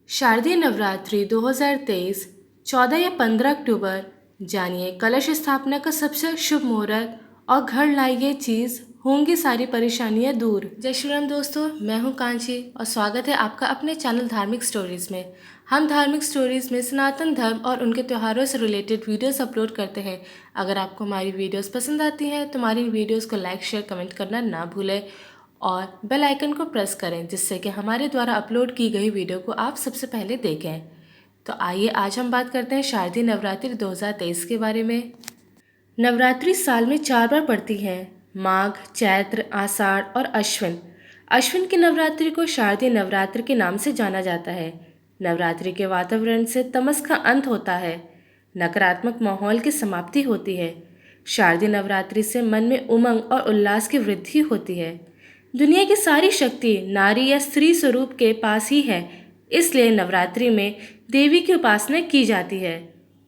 शारदीय नवरात्रि 2023 14 या 15 अक्टूबर। जानिए कलश स्थापना का सबसे शुभ मुहूर्त और घर लाइए चीज़, होंगी सारी परेशानियां दूर। जय श्री राम दोस्तों, मैं हूं कांची और स्वागत है आपका अपने चैनल धार्मिक स्टोरीज में। हम धार्मिक स्टोरीज में सनातन धर्म और उनके त्योहारों से रिलेटेड वीडियोस अपलोड करते हैं। अगर आपको हमारी वीडियोस पसंद आती हैं तो हमारी वीडियोस को लाइक शेयर कमेंट करना ना भूलें और बेल आइकन को प्रेस करें, जिससे कि हमारे द्वारा अपलोड की गई वीडियो को आप सबसे पहले देखें। तो आइए आज हम बात करते हैं शारदीय नवरात्रि 2023 के बारे में। नवरात्रि साल में 4 बार पड़ती है, माघ, चैत्र, आषाढ़ और अश्विन। अश्विन की नवरात्रि को शारदीय नवरात्र के नाम से जाना जाता है। नवरात्रि के वातावरण से तमस का अंत होता है, नकारात्मक माहौल की समाप्ति होती है। शारदीय नवरात्रि से मन में उमंग और उल्लास की वृद्धि होती है। दुनिया की सारी शक्ति नारी या स्त्री स्वरूप के पास ही है, इसलिए नवरात्रि में देवी की उपासना की जाती है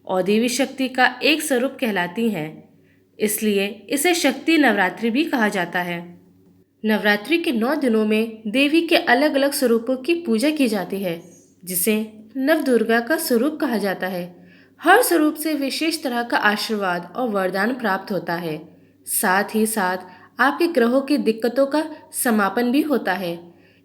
और देवी शक्ति का एक स्वरूप कहलाती हैं, इसलिए इसे शक्ति नवरात्रि भी कहा जाता है। नवरात्रि के 9 दिनों में देवी के अलग अलग स्वरूपों की पूजा की जाती है, जिसे नवदुर्गा का स्वरूप कहा जाता है। हर स्वरूप से विशेष तरह का आशीर्वाद और वरदान प्राप्त होता है। साथ ही साथ आपके ग्रहों की दिक्कतों का समापन भी होता है।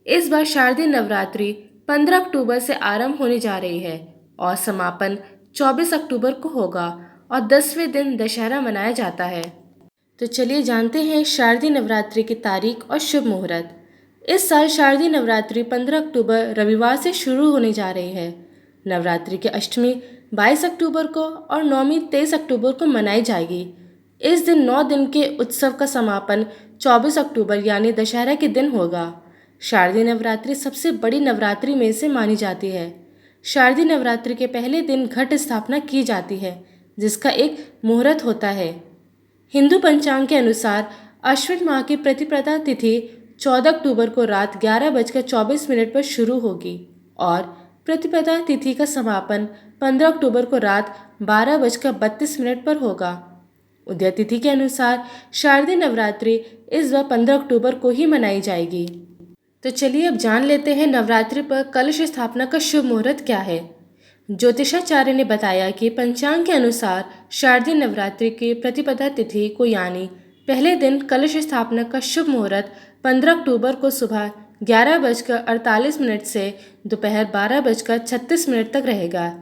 इस बार शारदीय नवरात्रि 15 अक्टूबर से आरंभ होने जा रही है और समापन 24 अक्टूबर को होगा और 10वें दिन दशहरा मनाया जाता है। तो चलिए जानते हैं शारदीय नवरात्रि की तारीख और शुभ मुहूर्त। इस साल शारदीय नवरात्रि 15 अक्टूबर रविवार से शुरू होने जा रही है। नवरात्रि की अष्टमी 22 अक्टूबर को और नवमी 23 अक्टूबर को मनाई जाएगी। इस दिन 9 दिन के उत्सव का समापन 24 अक्टूबर यानी दशहरा के दिन होगा। शारदीय नवरात्रि सबसे बड़ी नवरात्रि में से मानी जाती है। शारदीय नवरात्रि के पहले दिन घट स्थापना की जाती है, जिसका एक मुहूर्त होता है। हिंदू पंचांग के अनुसार अश्विन माह की प्रतिपदा तिथि 14 अक्टूबर को रात 11:24 पर शुरू होगी और प्रतिपदा तिथि का समापन 15 अक्टूबर को रात 12:32 पर होगा। उदय तिथि के अनुसार शारदीय नवरात्रि इस बार 15 अक्टूबर को ही मनाई जाएगी। तो चलिए अब जान लेते हैं नवरात्रि पर कलश स्थापना का शुभ मुहूर्त क्या है। ज्योतिषाचार्य ने बताया कि पंचांग के अनुसार शारदीय नवरात्रि की प्रतिपदा तिथि को यानी पहले दिन कलश स्थापना का शुभ मुहूर्त 15 अक्टूबर को सुबह 11:48 से दोपहर 12:36 तक रहेगा।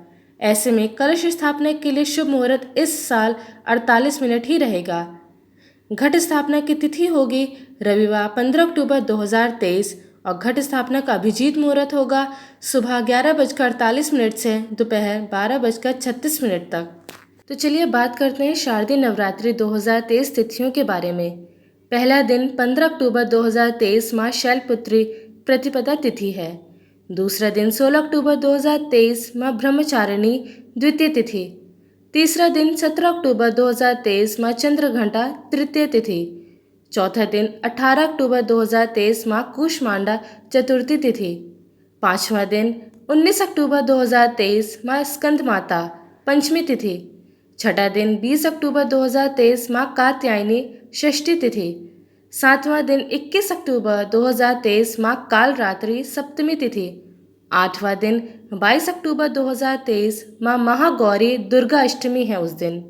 ऐसे में कलश स्थापना के लिए शुभ मुहूर्त इस साल 48 मिनट ही रहेगा। घट स्थापना की तिथि होगी रविवार 15 अक्टूबर 2023 और घट स्थापना का अभिजीत मुहूर्त होगा सुबह 11:48 से दोपहर 12:36 तक। तो चलिए बात करते हैं शारदीय नवरात्रि 2023 तिथियों के बारे में। पहला दिन 15 अक्टूबर 2023 माँ शैलपुत्री प्रतिपदा तिथि है। दूसरा दिन 16 अक्टूबर 2023 माँ ब्रह्मचारिणी द्वितीय तिथि। तीसरा दिन 17 अक्टूबर 2023 माँ चंद्रघंटा तृतीय तिथि। चौथा दिन 18 अक्टूबर 2023 माँ कूष्मांडा चतुर्थी तिथि। पांचवा दिन 19 अक्टूबर 2023 माँ स्कंद माता पंचमी तिथि। छठा दिन 20 अक्टूबर 2023 माँ कात्यायनी षष्ठी तिथि। सातवां दिन 21 अक्टूबर 2023 माँ कालरात्रि सप्तमी तिथि। आठवां दिन 22 अक्टूबर 2023 माँ महागौरी दुर्गा अष्टमी है उस दिन।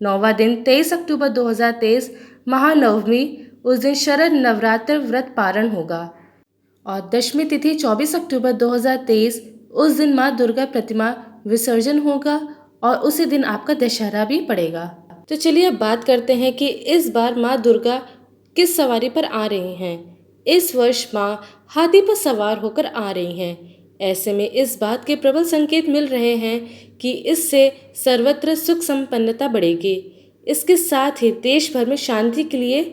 नौवां दिन 23 अक्टूबर 2023 महानवमी, उस दिन शरद नवरात्र व्रत पारण होगा। और दशमी तिथि 24 अक्टूबर 2023, उस दिन माँ दुर्गा प्रतिमा विसर्जन होगा और उसी दिन आपका दशहरा भी पड़ेगा। तो चलिए अब बात करते हैं कि इस बार माँ दुर्गा किस सवारी पर आ रही हैं। इस वर्ष माँ हाथी पर सवार होकर आ रही हैं। ऐसे में इस बात के प्रबल संकेत मिल रहे हैं कि इससे सर्वत्र सुख संपन्नता बढ़ेगी। इसके साथ ही देश भर में शांति के लिए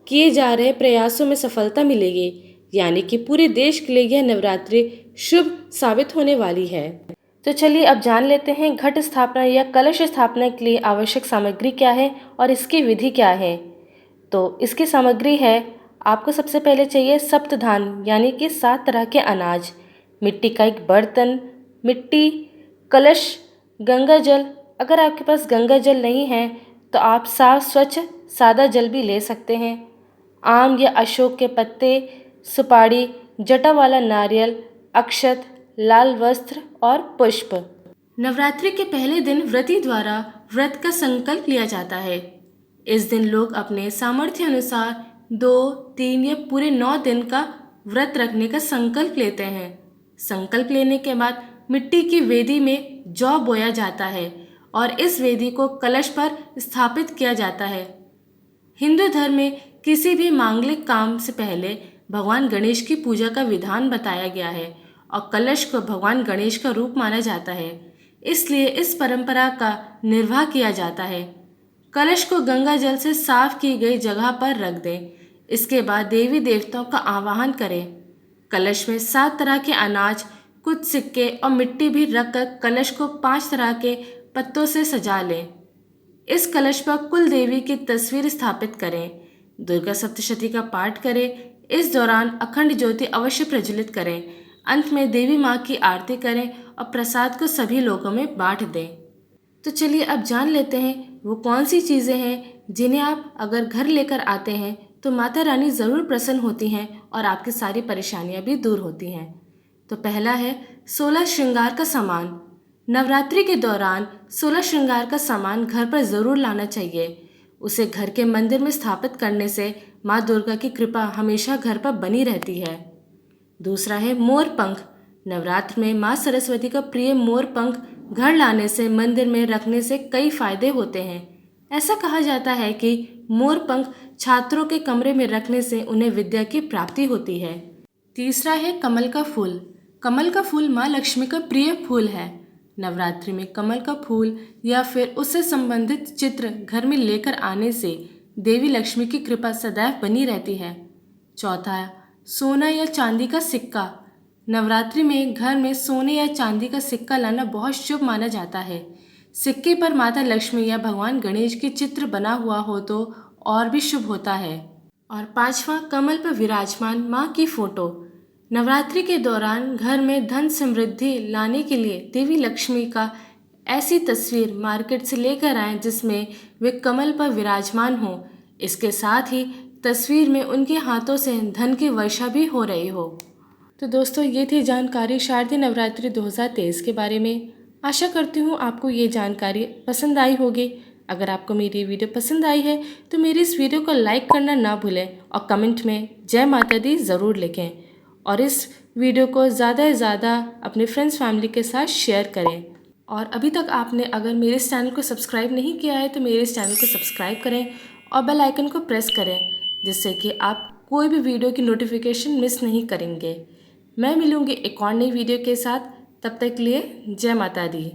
किए जा रहे प्रयासों में सफलता मिलेगी, यानी कि पूरे देश के लिए यह नवरात्रि शुभ साबित होने वाली है। तो चलिए अब जान लेते हैं घट स्थापना या कलश स्थापना के लिए आवश्यक सामग्री क्या है और इसकी विधि क्या है। तो इसकी सामग्री है, आपको सबसे पहले चाहिए सप्तधान यानी कि 7 तरह के अनाज, मिट्टी का एक बर्तन, मिट्टी, कलश, गंगा जल। अगर आपके पास गंगा जल नहीं है तो आप साफ स्वच्छ सादा जल भी ले सकते हैं। आम या अशोक के पत्ते, सुपारी, जटा वाला नारियल, अक्षत, लाल वस्त्र और पुष्प। नवरात्रि के पहले दिन व्रती द्वारा व्रत का संकल्प लिया जाता है। इस दिन लोग अपने सामर्थ्य अनुसार 2, 3 या पूरे 9 दिन का व्रत रखने का संकल्प लेते हैं। संकल्प लेने के बाद मिट्टी की वेदी में जौ बोया जाता है और इस वेदी को कलश पर स्थापित किया जाता है। हिंदू धर्म में किसी भी मांगलिक काम से पहले भगवान गणेश की पूजा का विधान बताया गया है और कलश को भगवान गणेश का रूप माना जाता है, इसलिए इस परंपरा का निर्वाह किया जाता है। कलश को गंगा जल से साफ की गई जगह पर रख दें। इसके बाद देवी देवताओं का आवाहन करें। कलश में 7 तरह के अनाज, कुछ सिक्के और मिट्टी भी रखकर कलश को 5 तरह के पत्तों से सजा लें। इस कलश पर कुल देवी की तस्वीर स्थापित करें। दुर्गा सप्तशती का पाठ करें। इस दौरान अखंड ज्योति अवश्य प्रज्वलित करें। अंत में देवी माँ की आरती करें और प्रसाद को सभी लोगों में बांट दें। तो चलिए अब जान लेते हैं वो कौन सी चीज़ें हैं जिन्हें आप अगर घर लेकर आते हैं तो माता रानी ज़रूर प्रसन्न होती हैं और आपकी सारी परेशानियां भी दूर होती हैं। तो पहला है 16 श्रृंगार का सामान। नवरात्रि के दौरान 16 श्रृंगार का सामान घर पर ज़रूर लाना चाहिए। उसे घर के मंदिर में स्थापित करने से माँ दुर्गा की कृपा हमेशा घर पर बनी रहती है। दूसरा है मोर पंख। नवरात्र में माँ सरस्वती का प्रिय मोर पंख घर लाने से मंदिर में रखने से कई फायदे होते हैं। ऐसा कहा जाता है कि मोर पंख छात्रों के कमरे में रखने से उन्हें विद्या की प्राप्ति होती है। तीसरा है कमल का फूल। कमल का फूल माँ लक्ष्मी का प्रिय फूल है। नवरात्रि में कमल का फूल या फिर उससे संबंधित चित्र घर में लेकर आने से देवी लक्ष्मी की कृपा सदैव बनी रहती है। चौथा, सोना या चांदी का सिक्का। नवरात्रि में घर में सोने या चांदी का सिक्का लाना बहुत शुभ माना जाता है। सिक्के पर माता लक्ष्मी या भगवान गणेश की चित्र बना हुआ हो तो और भी शुभ होता है। और पांचवा, कमल पर विराजमान माँ की फोटो। नवरात्रि के दौरान घर में धन समृद्धि लाने के लिए देवी लक्ष्मी का ऐसी तस्वीर मार्केट से लेकर आएं जिसमें वे कमल पर विराजमान हो। इसके साथ ही तस्वीर में उनके हाथों से धन की वर्षा भी हो रही हो। तो दोस्तों, ये थी जानकारी शारदीय नवरात्रि 2023 के बारे में। आशा करती हूँ आपको ये जानकारी पसंद आई होगी। अगर आपको मेरी वीडियो पसंद आई है तो मेरी इस वीडियो को लाइक करना ना भूलें और कमेंट में जय माता दी ज़रूर लिखें और इस वीडियो को ज़्यादा से ज़्यादा अपने फ्रेंड्स फैमिली के साथ शेयर करें। और अभी तक आपने अगर मेरे इस चैनल को सब्सक्राइब नहीं किया है तो मेरे इस चैनल को सब्सक्राइब करें और बेल आइकन को प्रेस करें, जिससे कि आप कोई भी वीडियो की नोटिफिकेशन मिस नहीं करेंगे। मैं मिलूँगी एक और नई वीडियो के साथ। तब तक के लिए जय माता दी।